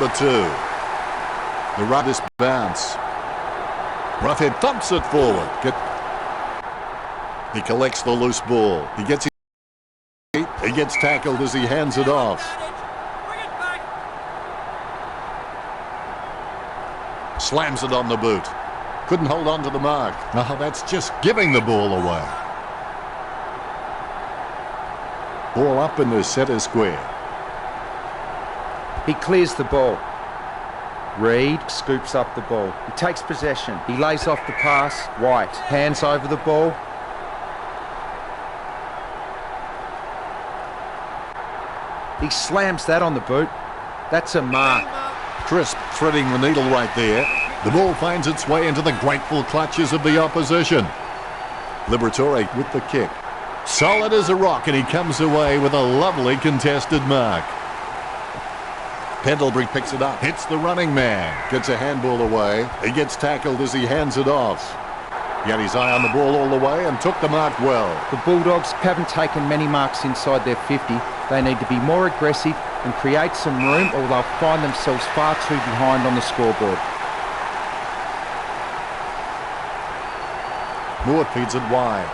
number 2. The ruddish bounce. Roughhead thumps it forward. He collects the loose ball. He gets tackled as he hands it off. Slams it on the boot. Couldn't hold on to the mark. Oh, that's just giving the ball away. Ball up in the centre square. He clears the ball. Reed scoops up the ball. He takes possession. He lays off the pass. White hands over the ball. He slams that on the boot. That's a mark. Crisp, threading the needle right there. The ball finds its way into the grateful clutches of the opposition. Liberatore with the kick. Solid as a rock, and he comes away with a lovely contested mark. Pendlebury picks it up, hits the running man, gets a handball away. He gets tackled as he hands it off. He had his eye on the ball all the way and took the mark well. The Bulldogs haven't taken many marks inside their 50. They need to be more aggressive and create some room, or they'll find themselves far too behind on the scoreboard. Moore feeds it wide.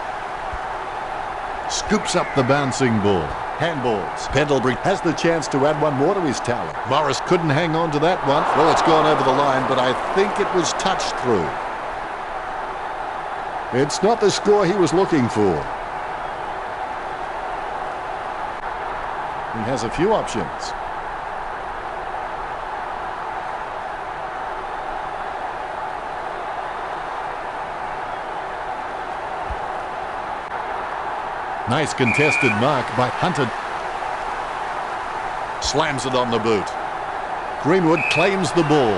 Scoops up the bouncing ball. Handballs. Pendlebury has the chance to add one more to his talent. Morris couldn't hang on to that one. Well, it's gone over the line, but I think it was touched through. It's not the score he was looking for. He has a few options. Nice contested mark by Hunter. Slams it on the boot. Greenwood claims the ball.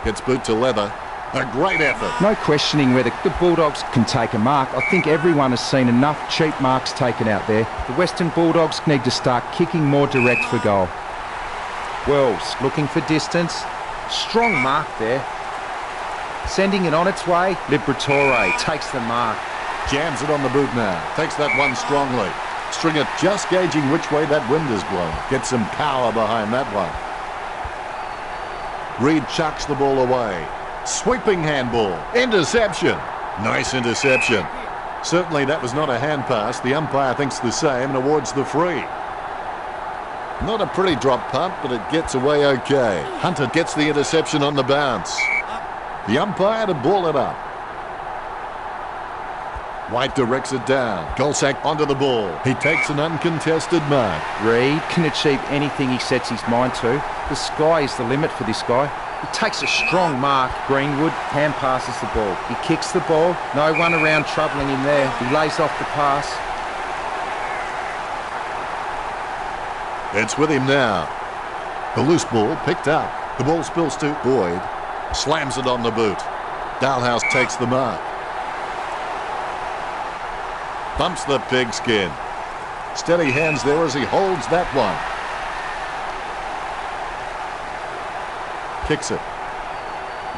Gets boot to leather. A great effort. No questioning whether the Bulldogs can take a mark. I think everyone has seen enough cheap marks taken out there. The Western Bulldogs need to start kicking more direct for goal. Wells looking for distance. Strong mark there. Sending it on its way. Liberatore takes the mark. Jams it on the boot now. Takes that one strongly. Stringer just gauging which way that wind is blowing. Gets some power behind that one. Reed chucks the ball away. Sweeping handball. Interception. Nice interception. Certainly that was not a hand pass. The umpire thinks the same and awards the free. Not a pretty drop punt, but it gets away okay. Hunter gets the interception on the bounce. The umpire to ball it up. White directs it down. Golsack onto the ball. He takes an uncontested mark. Reed can achieve anything he sets his mind to. The sky is the limit for this guy. He takes a strong mark. Greenwood hand passes the ball. He kicks the ball. No one around troubling him there. He lays off the pass. It's with him now. The loose ball picked up. The ball spills to Boyd. Slams it on the boot. Dalhouse takes the mark. Bumps the pigskin. Steady hands there as he holds that one. Kicks it.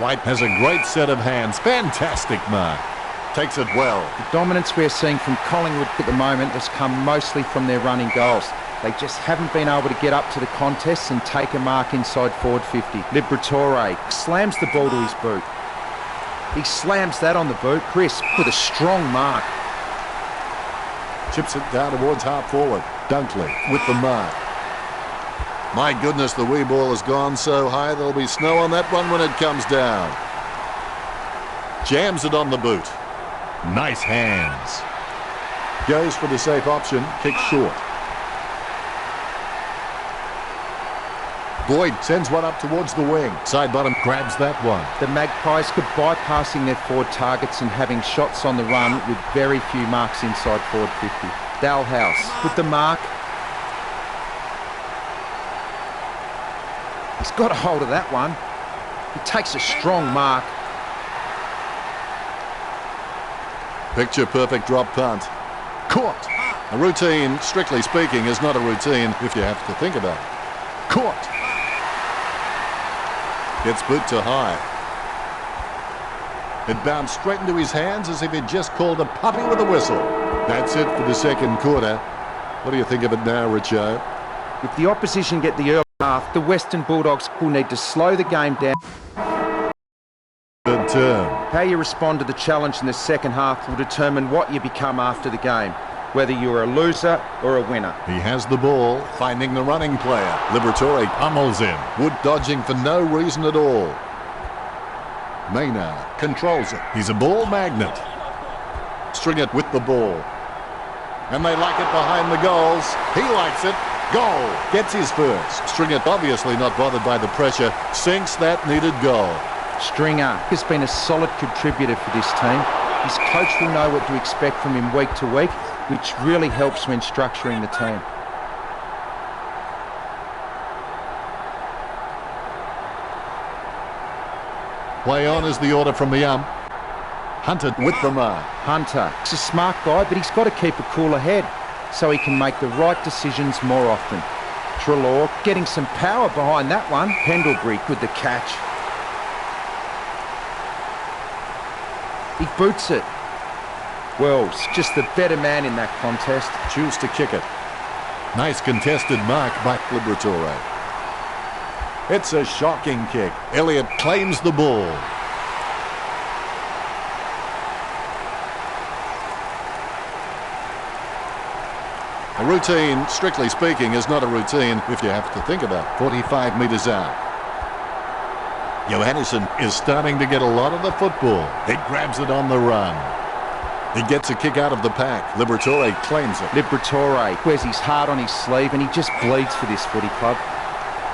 White has a great set of hands. Fantastic mark. Takes it well. The dominance we're seeing from Collingwood at the moment has come mostly from their running goals. They just haven't been able to get up to the contests and take a mark inside forward 50. Liberatore slams the ball to his boot. He slams that on the boot. Crisp with a strong mark. Chips it down towards half forward. Dunkley with the mark. My goodness, the wee ball has gone so high there'll be snow on that one when it comes down. Jams it on the boot. Nice hands. Goes for the safe option. Kicks short. Boyd sends one up towards the wing. Side bottom grabs that one. The Magpies could bypassing their forward targets and having shots on the run with very few marks inside forward 50. Dalhouse with the mark. He's got a hold of that one. He takes a strong mark. Picture perfect drop punt. Caught. A routine, strictly speaking, is not a routine if you have to think about it. Caught. Gets boot to high. It bounced straight into his hands as if he'd just called a puppy with a whistle. That's it for the second quarter. What do you think of it now, Richo? If the opposition get the early half, the Western Bulldogs will need to slow the game down. Third term. How you respond to the challenge in the second half will determine what you become after the game, whether you're a loser or a winner. He has the ball, finding the running player. Liberatore pummels him. Wood dodging for no reason at all. Maynard controls it. He's a ball magnet. String it with the ball. And they like it behind the goals. He likes it. Goal. Gets his first. Stringer, obviously not bothered by the pressure, sinks that needed goal. Stringer has been a solid contributor for this team. His coach will know what to expect from him week to week, which really helps when structuring the team. Play on is the order from the ump. Hunter with the mark. Hunter is a smart guy, but he's got to keep a cooler head so he can make the right decisions more often. Treloar getting some power behind that one. Pendlebury with the catch. He boots it. Wells, just the better man in that contest. Choose to kick it. Nice contested mark by Liberatore. It's a shocking kick. Elliott claims the ball. A routine, strictly speaking, is not a routine if you have to think about 45 metres out. Johannesson is starting to get a lot of the football. He grabs it on the run. He gets a kick out of the pack. Liberatore claims it. Liberatore wears his heart on his sleeve and he just bleeds for this footy club.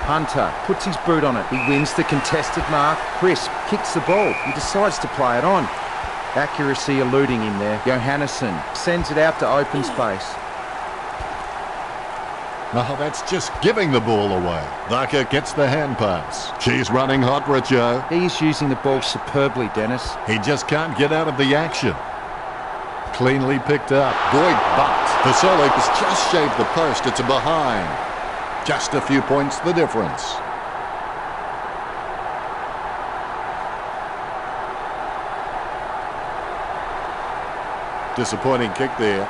Hunter puts his boot on it. He wins the contested mark. Crisp kicks the ball. He decides to play it on. Accuracy eluding him there. Johannesson sends it out to open space. Oh, that's just giving the ball away. Barker gets the hand pass. She's running hot, Richo. He's using the ball superbly, Dennis. He just can't get out of the action. Cleanly picked up. Boyd butts. Fasolo has just shaved the post. It's a behind. Just a few points the difference. Disappointing kick there.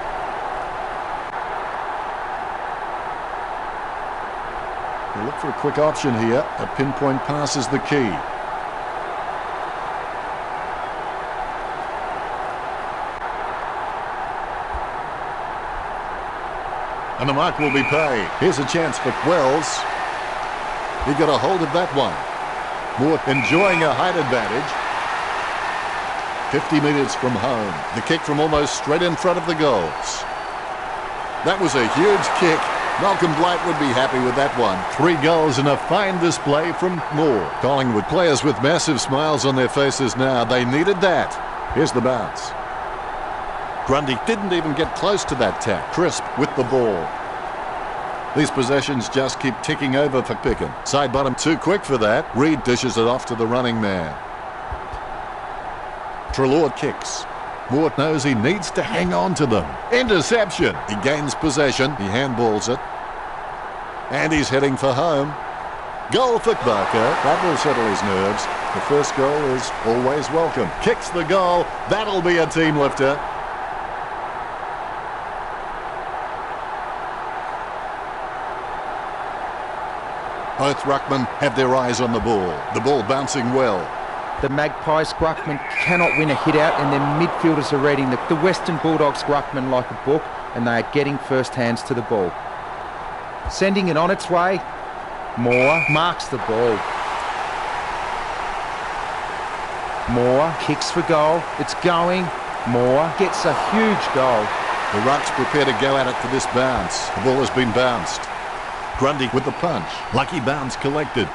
We'll look for a quick option here. A pinpoint pass is the key. And the mark will be paid. Here's a chance for Wells. He got a hold of that one. Moore enjoying a height advantage. 50 metres from home. The kick from almost straight in front of the goals. That was a huge kick. Malcolm Blight would be happy with that one. 3 goals and a fine display from Moore. Collingwood players with massive smiles on their faces now. They needed that. Here's the bounce. Grundy didn't even get close to that tap. Crisp with the ball. These possessions just keep ticking over for Picken. Side bottom too quick for that. Reed dishes it off to the running man. Treloar kicks. Moore knows he needs to hang on to them. Interception. He gains possession. He handballs it. And he's heading for home. Goal for Barker. That will settle his nerves. The first goal is always welcome. Kicks the goal. That'll be a team lifter. Both ruckmen have their eyes on the ball. The ball bouncing well. The Magpies ruckmen cannot win a hit out and their midfielders are reading the Western Bulldogs ruckmen like a book and they are getting first hands to the ball. Sending it on its way. Moore marks the ball. Moore kicks for goal. It's going. Moore gets a huge goal. The rucks prepare to go at it for this bounce. The ball has been bounced. Grundy with the punch. Lucky bounce collected.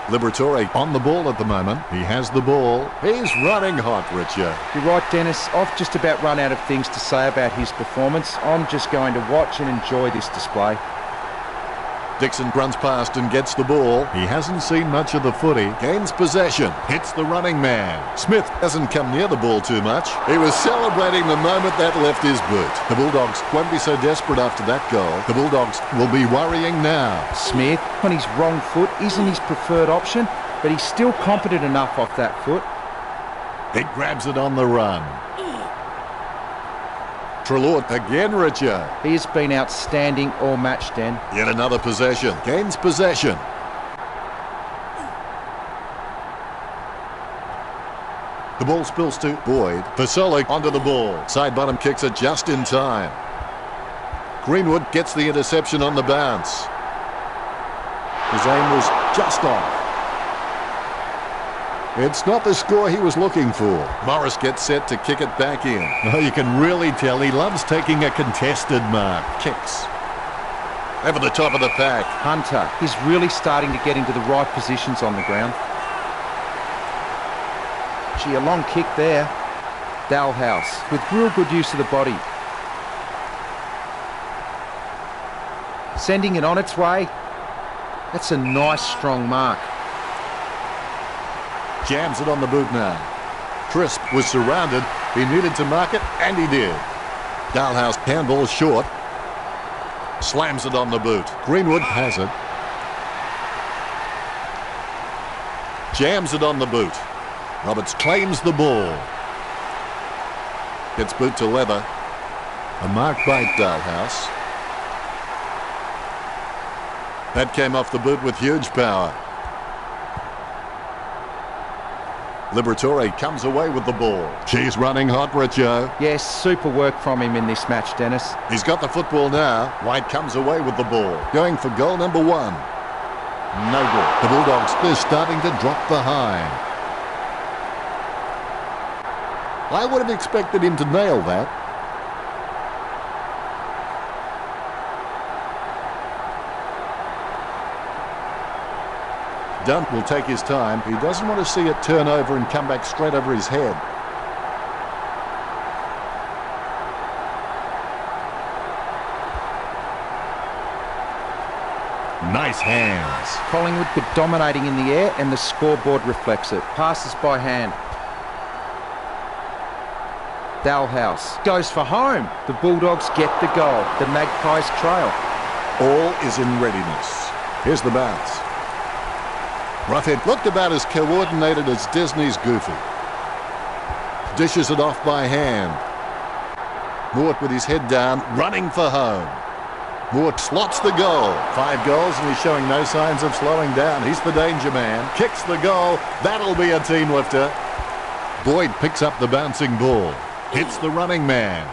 Liberatore on the ball at the moment. He has the ball. He's running hot, Richard. You're right, Dennis. I've just about run out of things to say about his performance. I'm just going to watch and enjoy this display. Dixon runs past and gets the ball. He hasn't seen much of the footy. Gains possession. Hits the running man. Smith hasn't come near the ball too much. He was celebrating the moment that left his boot. The Bulldogs won't be so desperate after that goal. The Bulldogs will be worrying now. Smith on his wrong foot isn't his preferred option, but he's still competent enough off that foot. He grabs it on the run. Trelaw again, Richard. He has been outstanding all match, Den. Yet another possession. Gains possession. The ball spills to Boyd. Vasolic onto the ball. Side bottom kicks it just in time. Greenwood gets the interception on the bounce. His aim was just off. It's not the score he was looking for. Morris gets set to kick it back in. Oh, you can really tell he loves taking a contested mark. Kicks. Over the top of the pack. Hunter, he's really starting to get into the right positions on the ground. Gee, a long kick there. Dalhouse with real good use of the body. Sending it on its way. That's a nice strong mark. Jams it on the boot now. Crisp was surrounded. He needed to mark it, and he did. Dalhouse handball short. Slams it on the boot. Greenwood has it. Jams it on the boot. Roberts claims the ball. Gets boot to leather. A mark by Dalhouse. That came off the boot with huge power. Liberatore comes away with the ball. She's running hot, Richo. Yes, super work from him in this match, Dennis. He's got the football now. White comes away with the ball. Going for goal number 1. No good. The Bulldogs, they're starting to drop behind. I would have expected him to nail that. Dunn will take his time. He doesn't want to see it turn over and come back straight over his head. Nice hands. Collingwood were dominating in the air and the scoreboard reflects it. Passes by hand. Dalhouse goes for home. The Bulldogs get the goal. The Magpies trail. All is in readiness. Here's the bounce. Roughhead looked about as coordinated as Disney's Goofy. Dishes it off by hand. Mort with his head down, running for home. Mort slots the goal. 5 goals and he's showing no signs of slowing down. He's the danger man. Kicks the goal. That'll be a team lifter. Boyd picks up the bouncing ball. Hits the running man.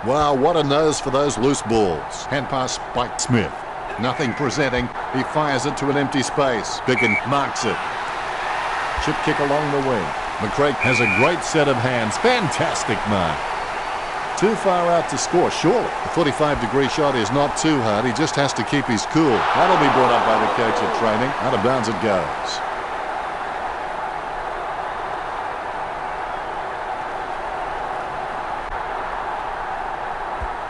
Wow, what a nose for those loose balls. Hand pass by Smith. Nothing presenting. He fires it to an empty space. Biggin marks it. Chip kick along the wing. McCrae has a great set of hands. Fantastic mark. Too far out to score, surely. The 45-degree shot is not too hard. He just has to keep his cool. That'll be brought up by the coach at training. Out of bounds it goes.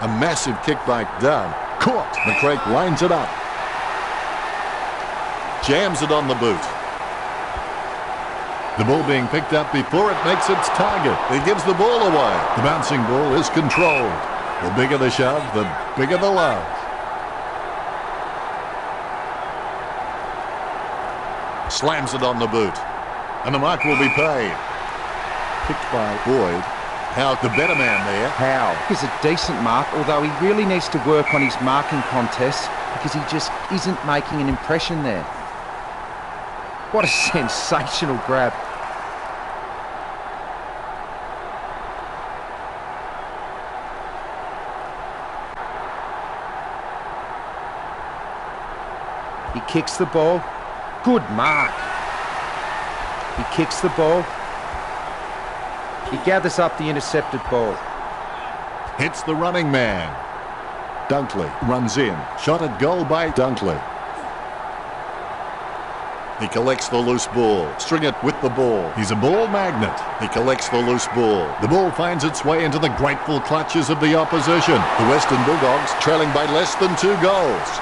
A massive kick by Dunn. Caught. McCrae lines it up. Jams it on the boot. The ball being picked up before it makes its target. He gives the ball away. The bouncing ball is controlled. The bigger the shove, the bigger the love. Slams it on the boot. And the mark will be paid. Picked by Boyd. Howe, the better man there. Howe is a decent mark, although he really needs to work on his marking contests because he just isn't making an impression there. What a sensational grab. He kicks the ball. Good mark. He kicks the ball. He gathers up the intercepted ball. Hits the running man. Dunkley runs in. Shot at goal by Dunkley. He collects the loose ball. String it with the ball. He's a ball magnet. He collects the loose ball. The ball finds its way into the grateful clutches of the opposition. The Western Bulldogs trailing by less than 2 goals.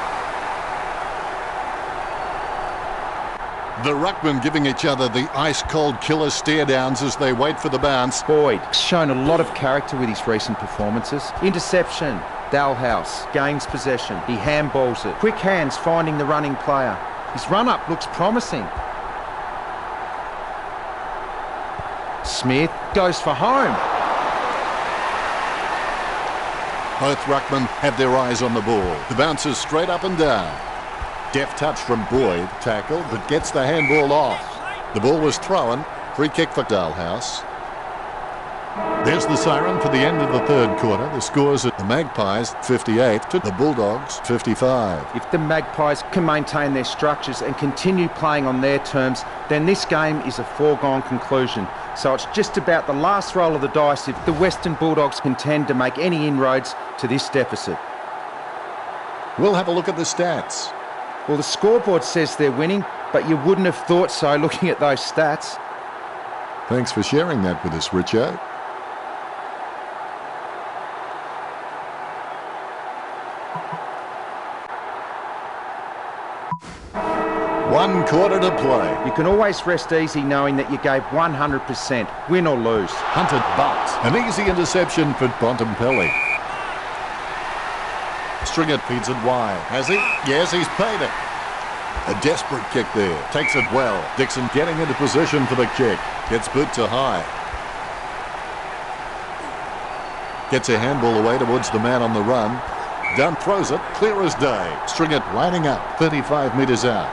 The ruckmen giving each other the ice-cold killer stare-downs as they wait for the bounce. Boyd shown a lot of character with his recent performances. Interception. Dalhouse gains possession. He handballs it. Quick hands finding the running player. His run-up looks promising. Smith goes for home. Both ruckmen have their eyes on the ball. The bounce is straight up and down. Deft touch from Boyd. Tackle, but gets the handball off. The ball was thrown. Free kick for Dalhouse. There's the siren for the end of the third quarter. The scores at the Magpies 58 to the Bulldogs 55. If the Magpies can maintain their structures and continue playing on their terms, then this game is a foregone conclusion. So it's just about the last roll of the dice if the Western Bulldogs contend to make any inroads to this deficit. We'll have a look at the stats. Well, the scoreboard says they're winning, but you wouldn't have thought so looking at those stats. Thanks for sharing that with us, Richo. One quarter to play. You can always rest easy knowing that you gave 100%, win or lose. Hunted but an easy interception for Bontempelli. Stringer feeds it wide. Has he? Yes, he's paid it. A desperate kick there. Takes it well. Dixon getting into position for the kick. Gets boot to high. Gets a handball away towards the man on the run. Dunn throws it. Clear as day. Stringer lining up 35 metres out.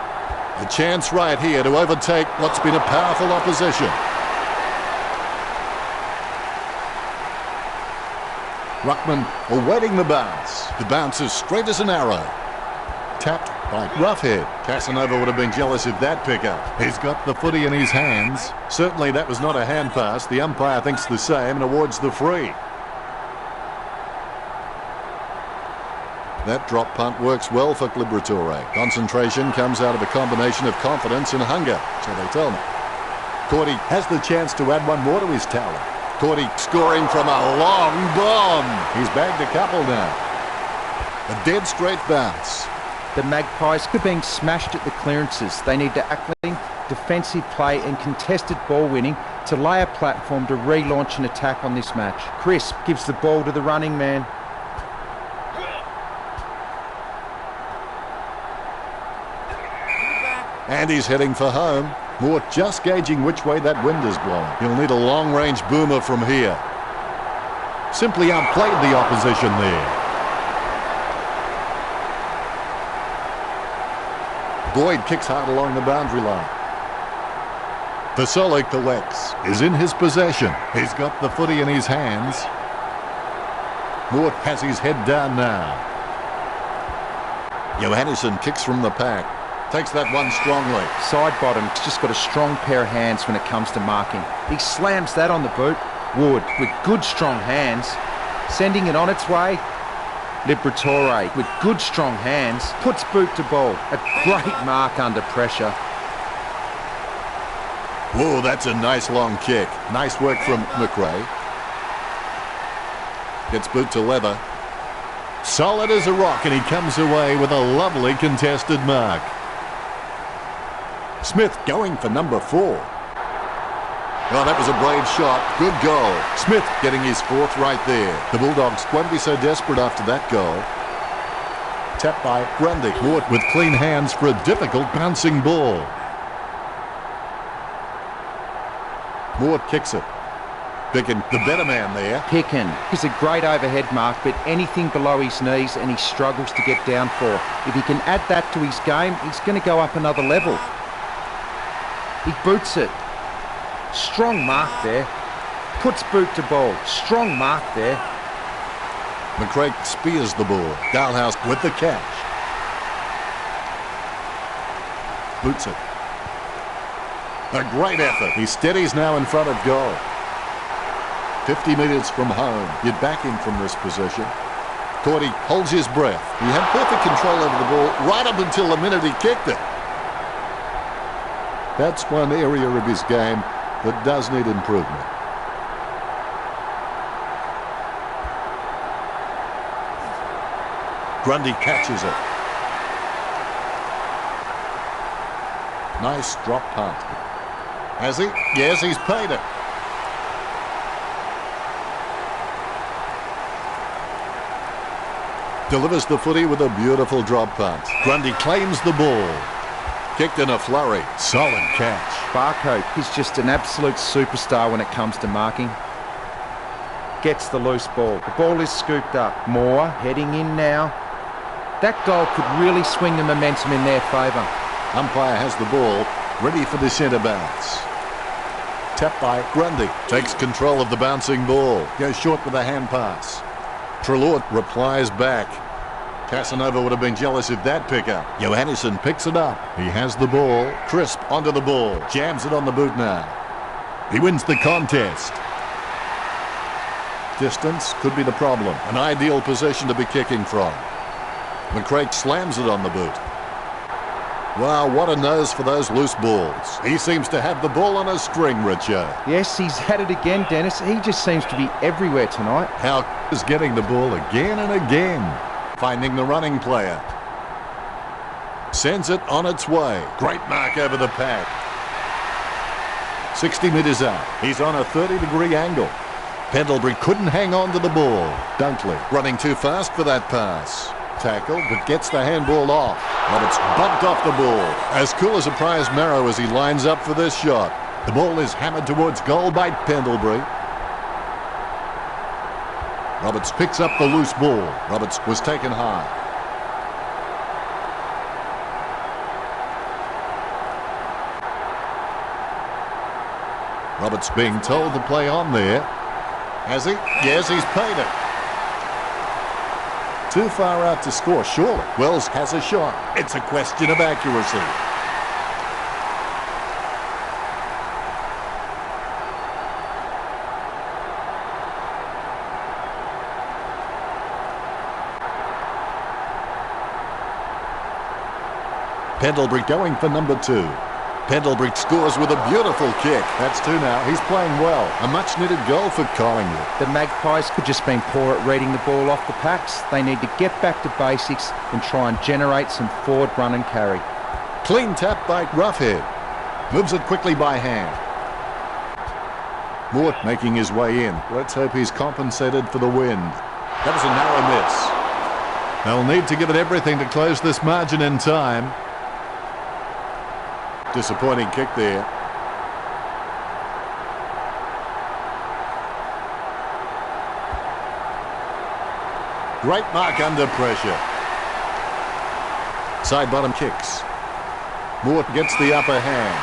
A chance right here to overtake what's been a powerful opposition. Ruckman awaiting the bounce. The bounce is straight as an arrow. Tapped by Roughhead. Casanova would have been jealous of that pickup. He's got the footy in his hands. Certainly that was not a hand pass. The umpire thinks the same and awards the free. That drop punt works well for Liberatore. Concentration comes out of a combination of confidence and hunger, so they tell me. Cordy has the chance to add one more to his tally. Cordy scoring from a long bomb. He's bagged a couple now. A dead straight bounce. The Magpies are being smashed at the clearances. They need to act clean, defensive play and contested ball winning to lay a platform to relaunch an attack on this match. Crisp gives the ball to the running man. And he's heading for home. Moore just gauging which way that wind is blowing. He'll need a long-range boomer from here. Simply outplayed the opposition there. Boyd kicks hard along the boundary line. Vasoli collects. Is in his possession. He's got the footy in his hands. Moore has his head down now. Johannesson kicks from the pack. Takes that one strongly. Side bottom, he's just got a strong pair of hands when it comes to marking. He slams that on the boot. Wood, with good strong hands, sending it on its way. Liberatore, with good strong hands, puts boot to ball. A great mark under pressure. Whoa, that's a nice long kick. Nice work from McRae. Gets boot to leather. Solid as a rock, and he comes away with a lovely contested mark. Smith going for number 4. Oh, that was a brave shot. Good goal. Smith getting his 4th right there. The Bulldogs won't be so desperate after that goal. Tapped by Grundy. Ward with clean hands for a difficult bouncing ball. Ward kicks it. Picken, the better man there. Picken is a great overhead mark, but anything below his knees and he struggles to get down for. If he can add that to his game, he's going to go up another level. He boots it. Strong mark there. Puts boot to ball. Strong mark there. McRae spears the ball. Dalhouse with the catch. Boots it. A great effort. He steadies now in front of goal. 50 metres from home. You'd back him from this position. Cordy holds his breath. He had perfect control over the ball right up until the minute he kicked it. That's one area of his game that does need improvement. Grundy catches it. Nice drop punt. Has he? Yes, he's paid it. Delivers the footy with a beautiful drop punt. Grundy claims the ball. Kicked in a flurry. Solid catch. Barco, he's just an absolute superstar when it comes to marking. Gets the loose ball. The ball is scooped up. Moore heading in now. That goal could really swing the momentum in their favour. Umpire has the ball, ready for the centre bounce. Tap by Grundy. Takes control of the bouncing ball. Goes short with a hand pass. Treloar replies back. Casanova would have been jealous of that pickup. Johannesson picks it up. He has the ball. Crisp onto the ball. Jams it on the boot now. He wins the contest. Distance could be the problem. An ideal position to be kicking from. McCrae slams it on the boot. Wow, what a nose for those loose balls. He seems to have the ball on a string, Richo. Yes, he's had it again, Dennis. He just seems to be everywhere tonight. How is getting the ball again and again. Finding the running player. Sends it on its way. Great mark over the pack. 60 metres out. He's on a 30-degree angle. Pendlebury couldn't hang on to the ball. Dunkley running too fast for that pass. Tackle, but gets the handball off. Roberts bumped off the ball. As cool as a prize marrow as he lines up for this shot. The ball is hammered towards goal by Pendlebury. Roberts picks up the loose ball. Roberts was taken high. Roberts being told to play on there. Has he? Yes, he's paid it. Too far out to score, surely. Wells has a shot. It's a question of accuracy. Pendlebury going for number 2. Pendlebury scores with a beautiful kick. That's 2 now. He's playing well. A much-needed goal for Collingwood. The Magpies could just been poor at reading the ball off the packs. They need to get back to basics and try and generate some forward run and carry. Clean tap by Roughhead. Moves it quickly by hand. Moore making his way in. Let's hope he's compensated for the wind. That was a narrow miss. They'll need to give it everything to close this margin in time. Disappointing kick there. Great mark under pressure. Side bottom kicks. Moore gets the upper hand.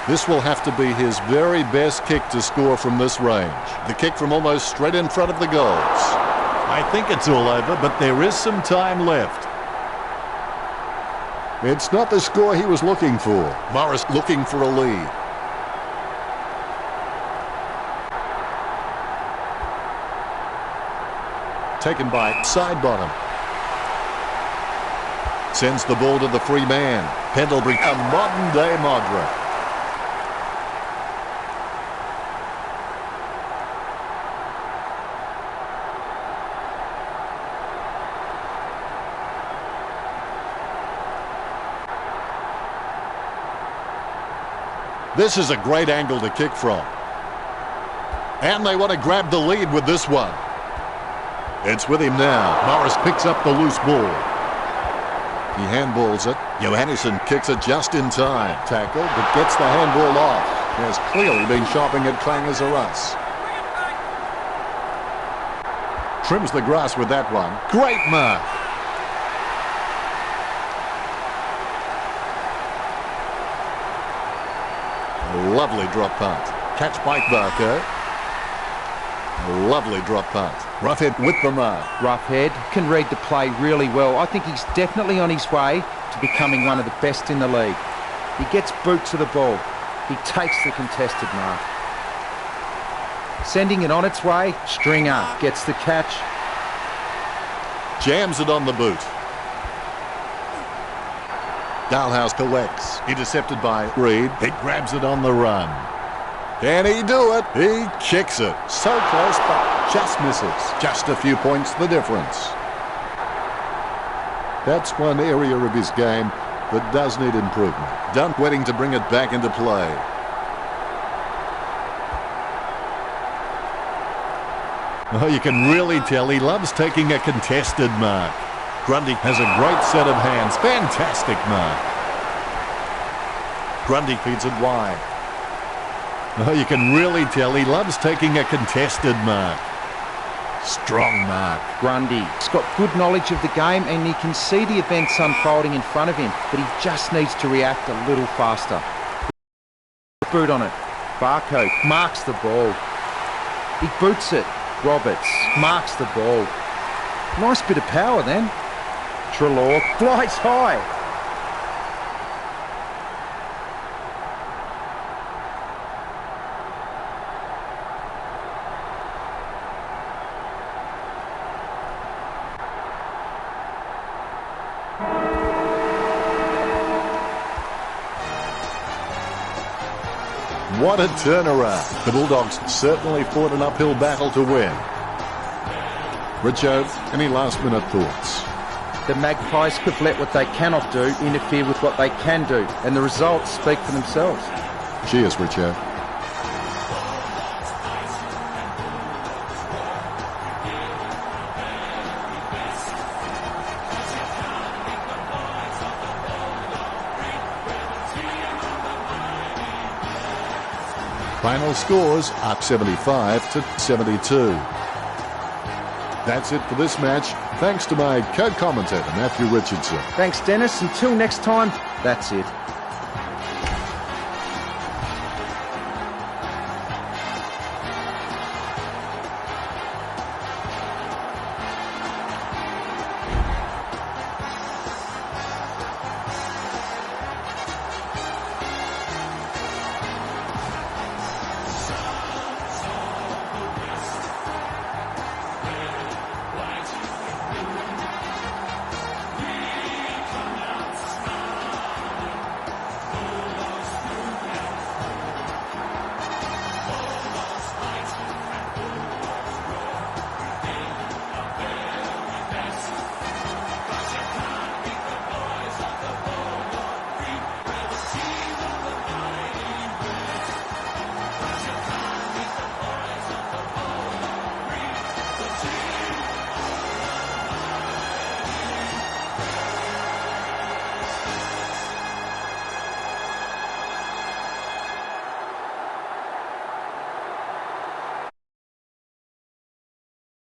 This will have to be his very best kick to score from this range. The kick from almost straight in front of the goals. I think it's all over, but there is some time left. It's not the score he was looking for. Morris looking for a lead. Taken by side bottom. Sends the ball to the free man. Pendlebury, a modern-day Modric. This is a great angle to kick from. And they want to grab the lead with this one. It's with him now. Morris picks up the loose ball. He handballs it. Johannesson kicks it just in time. Tackle, but gets the handball off. He has clearly been shopping at Clangers or Us. Trims the grass with that one. Great mark. A lovely drop punt. Catch by Barco. A lovely drop punt. Roughhead with the mark. Roughhead can read the play really well. I think he's definitely on his way to becoming one of the best in the league. He gets boot to the ball. He takes the contested mark. Sending it on its way. Stringer gets the catch. Jams it on the boot. Dalhouse collects. Intercepted by Reed. He grabs it on the run. Can he do it? He kicks it. So close, but just misses. Just a few points the difference. That's one area of his game that does need improvement. Dunk waiting to bring it back into play. Oh, you can really tell he loves taking a contested mark. Grundy has a great set of hands. Fantastic mark. Grundy feeds it wide. Oh, you can really tell he loves taking a contested mark. Strong mark. Grundy's got good knowledge of the game and he can see the events unfolding in front of him, but he just needs to react a little faster. Boot on it. Barco marks the ball. He boots it. Roberts marks the ball. Nice bit of power then. Treloar flies high. What a turnaround. The Bulldogs certainly fought an uphill battle to win. Richo, any last-minute thoughts? The Magpies could let what they cannot do interfere with what they can do, and the results speak for themselves. Cheers, Richo. Final scores up 75-72. That's it for this match. Thanks to my co-commentator, Matthew Richardson. Thanks, Dennis. Until next time, that's it.